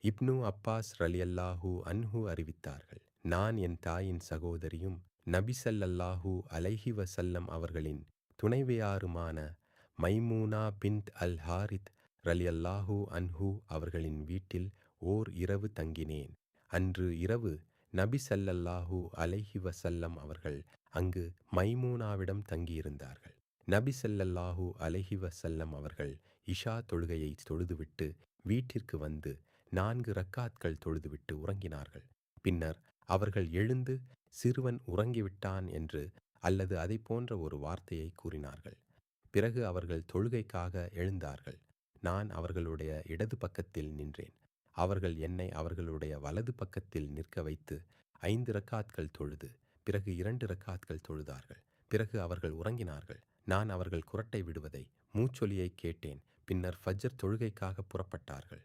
இப்னு Abbas ரலியல்லாஹு அன்ஹு அறிவித்தார்கள், நான் என் தாயின் சகோதரியும் நபி ஸல்லல்லாஹு அலைஹி வஸல்லம் அவர்களின் துணைவியாருமான மைமூனா பின்த் அல் ஹாரித் ரலியல்லாஹு அன்ஹு அவர்களின் வீட்டில் ஓர் இரவு தங்கினேன். அன்று இரவு நபி ஸல்லல்லாஹு அலைஹி வஸல்லம் அவர்கள் அங்கு மைமூனாவிடம் தங்கியிருந்தார்கள். நபி ஸல்லல்லாஹு அலைஹி வஸல்லம் அவர்கள் இஷா தொழுகையை தொழுதுவிட்டு வீட்டிற்கு வந்து 4 ரக்காத்கள் தொழுதுவிட்டு உறங்கினார்கள். பின்னர் அவர்கள் எழுந்து சிறுவன் உறங்கிவிட்டான் என்று அல்லது அதைப் போன்ற ஒரு வார்த்தையை கூறினார்கள். பிறகு அவர்கள் தொழுகைக்காக எழுந்தார்கள். நான் அவர்களுடைய இடது பக்கத்தில் நின்றேன். அவர்கள் என்னை அவர்களுடைய வலது பக்கத்தில் நிற்க வைத்து 5 ரக்காத்கள் தொழுது பிறகு 2 ரக்காத்கள் தொழுதார்கள். பிறகு அவர்கள் உறங்கினார்கள். நான் அவர்கள் குறட்டை விடுவதை, மூச்சொலியை கேட்டேன். பின்னர் ஃபஜ்ர் தொழுகைக்காக புறப்பட்டார்கள்.